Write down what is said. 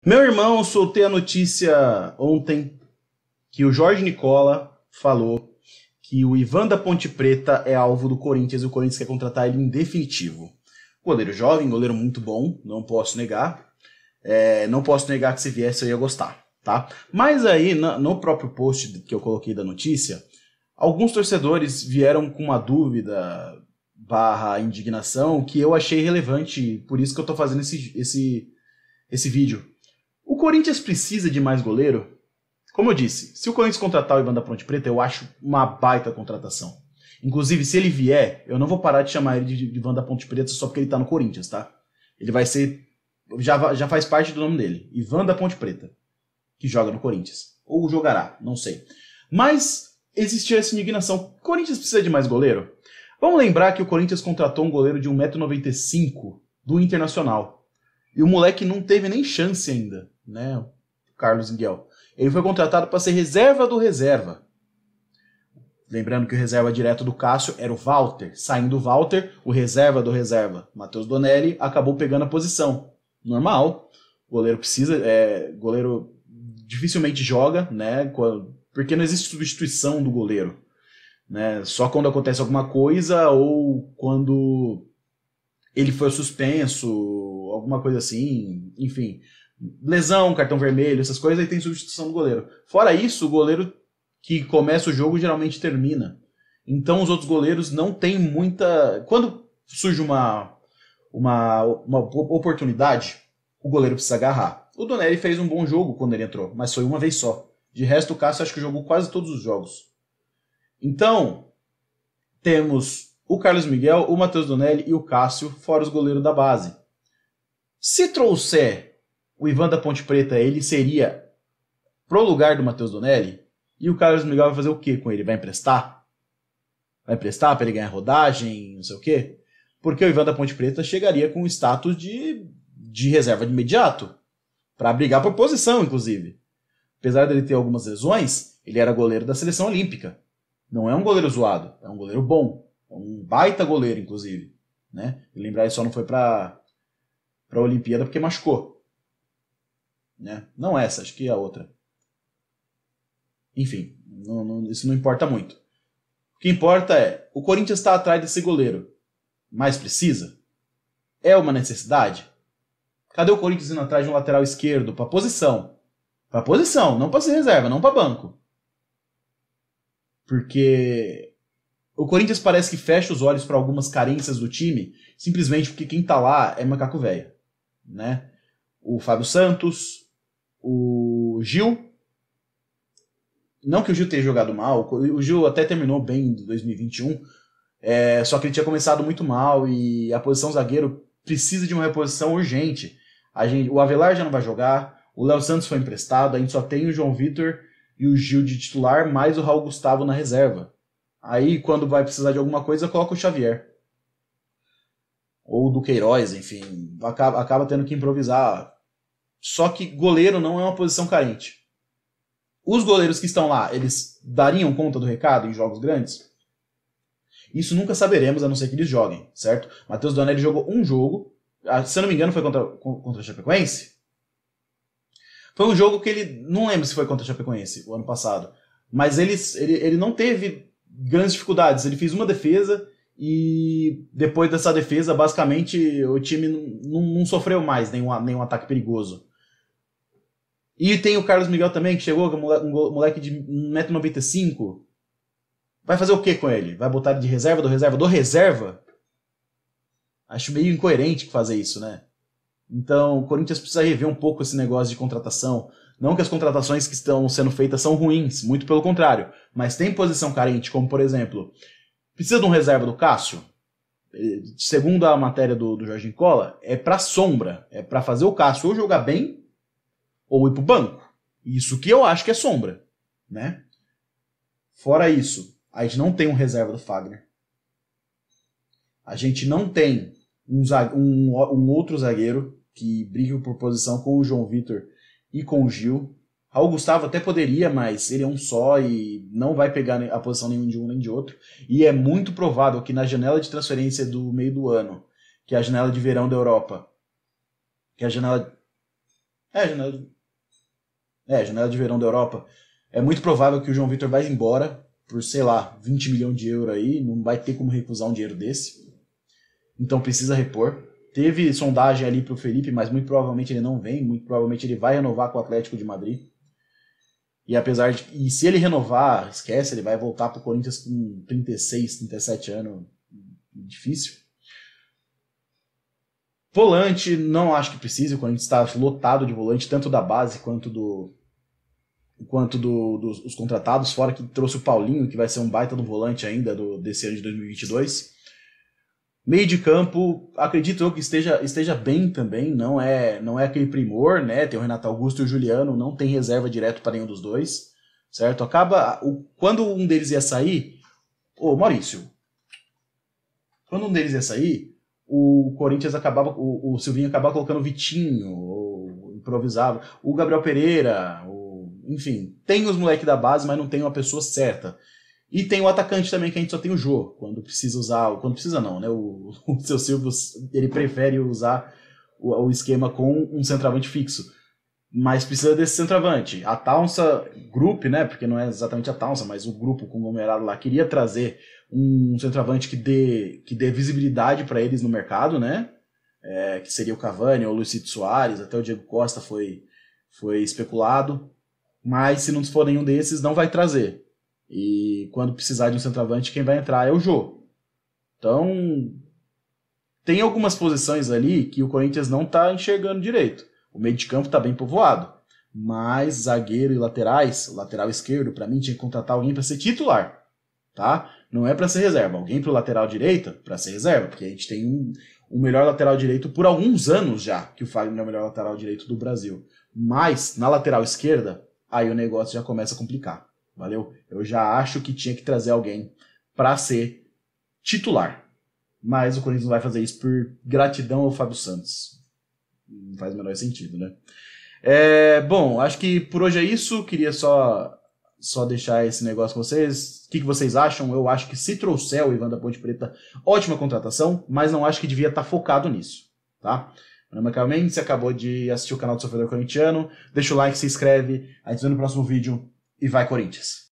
Meu irmão, soltei a notícia ontem que o Jorge Nicola falou que o Ivan da Ponte Preta é alvo do Corinthians e o Corinthians quer contratar ele em definitivo. Goleiro jovem, goleiro muito bom, não posso negar. Não posso negar que se viesse eu ia gostar, tá? Mas aí, no próprio post que eu coloquei da notícia, alguns torcedores vieram com uma dúvida / indignação que eu achei relevante, por isso que eu tô fazendo esse vídeo. O Corinthians precisa de mais goleiro? Como eu disse, se o Corinthians contratar o Ivan da Ponte Preta, eu acho uma baita contratação. Inclusive, se ele vier, eu não vou parar de chamar ele de Ivan da Ponte Preta só porque ele tá no Corinthians, tá? Ele vai ser... Já faz parte do nome dele. Ivan da Ponte Preta. Que joga no Corinthians. Ou jogará, não sei. Mas existiu essa indignação. O Corinthians precisa de mais goleiro? Vamos lembrar que o Corinthians contratou um goleiro de 1,95 m do Internacional. E o moleque não teve nem chance ainda, né? O Carlos Miguel. Ele foi contratado para ser reserva do reserva. Lembrando que o reserva direto do Cássio era o Walter. Saindo o Walter, o reserva do reserva, Matheus Donelli, acabou pegando a posição. Normal. O goleiro precisa... goleiro dificilmente joga, né? Porque não existe substituição do goleiro. Né? Só quando acontece alguma coisa ou quando ele foi suspenso, alguma coisa assim, enfim... lesão, cartão vermelho, essas coisas, aí tem substituição do goleiro. Fora isso, o goleiro que começa o jogo geralmente termina. Então os outros goleiros não tem muita... Quando surge uma oportunidade, o goleiro precisa agarrar. O Donelli fez um bom jogo quando ele entrou, mas foi uma vez só. De resto, o Cássio acho que jogou quase todos os jogos. Então, temos o Carlos Miguel, o Matheus Donelli e o Cássio, fora os goleiros da base. Se trouxer o Ivan da Ponte Preta, ele seria pro lugar do Matheus Donelli, e o Carlos Miguel vai fazer o quê com ele? Vai emprestar? Vai emprestar para ele ganhar rodagem, não sei o quê? Porque o Ivan da Ponte Preta chegaria com o status de reserva de imediato, para brigar por posição, inclusive. Apesar dele ter algumas lesões, ele era goleiro da seleção olímpica. Não é um goleiro zoado, é um goleiro bom. É um baita goleiro, inclusive. Né? E lembrar, ele só não foi para a Olimpíada porque machucou. Né? Não essa, acho que é a outra. Enfim, isso não importa muito. O que importa é, o Corinthians está atrás desse goleiro. Mas precisa? É uma necessidade? Cadê o Corinthians indo atrás de um lateral esquerdo para posição? Para posição, não para ser reserva, não para banco. Porque o Corinthians parece que fecha os olhos para algumas carências do time, simplesmente porque quem tá lá é macaco velho. Né? O Fábio Santos, o Gil. Não que o Gil tenha jogado mal, o Gil até terminou bem em 2021, só que ele tinha começado muito mal e a posição zagueiro precisa de uma reposição urgente. O Avelar já não vai jogar, o Léo Santos foi emprestado, a gente só tem o João Vitor e o Gil de titular, mais o Raul Gustavo na reserva. Aí, quando vai precisar de alguma coisa, coloca o Xavier. Ou do Queiroz, enfim, acaba tendo que improvisar. Só que goleiro não é uma posição carente. Os goleiros que estão lá, eles dariam conta do recado em jogos grandes? Isso nunca saberemos, a não ser que eles joguem, certo? Matheus Donelli jogou um jogo, se eu não me engano foi contra a Chapecoense. Foi um jogo que ele, não lembro se foi contra a Chapecoense, o ano passado, mas ele não teve grandes dificuldades, ele fez uma defesa e depois dessa defesa, basicamente, o time não sofreu mais nenhum ataque perigoso. E tem o Carlos Miguel também, que chegou, um moleque de 1,95 m. Vai fazer o que com ele? Vai botar ele de reserva do reserva do reserva? Acho meio incoerente fazer isso, né? Então, o Corinthians precisa rever um pouco esse negócio de contratação. Não que as contratações que estão sendo feitas são ruins, muito pelo contrário. Mas tem posição carente, como por exemplo, precisa de um reserva do Cássio? Segundo a matéria do Jorge Nicola, é pra sombra. É pra fazer o Cássio ou jogar bem ou ir pro banco. Isso que eu acho que é sombra, né? Fora isso, a gente não tem um reserva do Fagner. A gente não tem um outro zagueiro que briga por posição com o João Vitor e com o Gil. Raul Gustavo até poderia, mas ele é um só e não vai pegar a posição nenhum de um nem de outro. E é muito provável que na janela de transferência do meio do ano, que é a janela de verão da Europa, que é a janela... É, janela de verão da Europa. É muito provável que o João Vitor vai embora por, sei lá, 20 milhões de euros aí. Não vai ter como recusar um dinheiro desse. Então precisa repor. Teve sondagem ali pro Felipe, mas muito provavelmente ele não vem. Muito provavelmente ele vai renovar com o Atlético de Madrid. E se ele renovar, esquece, ele vai voltar pro Corinthians com 36, 37 anos. Difícil. Volante, não acho que precise. O Corinthians está lotado de volante, tanto da base quanto dos contratados. Fora que trouxe o Paulinho, que vai ser um baita do volante ainda desse ano de 2022. Meio de campo, acredito eu que esteja bem também. Não é aquele primor, né? Tem o Renato Augusto e o Juliano, não tem reserva direto para nenhum dos dois, certo? Quando um deles ia sair, Maurício, quando um deles ia sair, o Corinthians o Silvinho acabava colocando o Vitinho, improvisava, o Gabriel Pereira, enfim, tem os moleques da base, mas não tem uma pessoa certa. E tem o atacante também, que a gente só tem o Jô, quando precisa usar, quando precisa não, né? O seu Silvio, ele prefere usar o esquema com um centroavante fixo. Mas precisa desse centroavante. A Taunsa Group, né? Porque não é exatamente a Taunsa, mas o grupo conglomerado lá queria trazer um centroavante que dê visibilidade para eles no mercado, né? Que seria o Cavani ou o Luizito Soares, até o Diego Costa foi especulado. Mas se não for nenhum desses, não vai trazer. E quando precisar de um centroavante, quem vai entrar é o Jô. Então, tem algumas posições ali que o Corinthians não está enxergando direito. O meio de campo está bem povoado, mas zagueiro e laterais, o lateral esquerdo, para mim, tinha que contratar alguém para ser titular, tá? Não é para ser reserva. Alguém para o lateral direita, para ser reserva, porque a gente tem um melhor lateral direito por alguns anos já, que o Fagner é o melhor lateral direito do Brasil. Mas, na lateral esquerda, aí o negócio já começa a complicar. Valeu? Eu já acho que tinha que trazer alguém para ser titular. Mas o Corinthians não vai fazer isso por gratidão ao Fábio Santos. Não faz o menor sentido, né? Bom, acho que por hoje é isso. Queria só deixar esse negócio com vocês. O que vocês acham? Eu acho que se trouxer o Ivan da Ponte Preta, ótima contratação, mas não acho que devia estar focado nisso, tá? Meu nome é Caio Mendes, você acabou de assistir o canal do Sofredor Corintiano. Deixa o like, se inscreve, a gente se vê no próximo vídeo. E vai, Corinthians!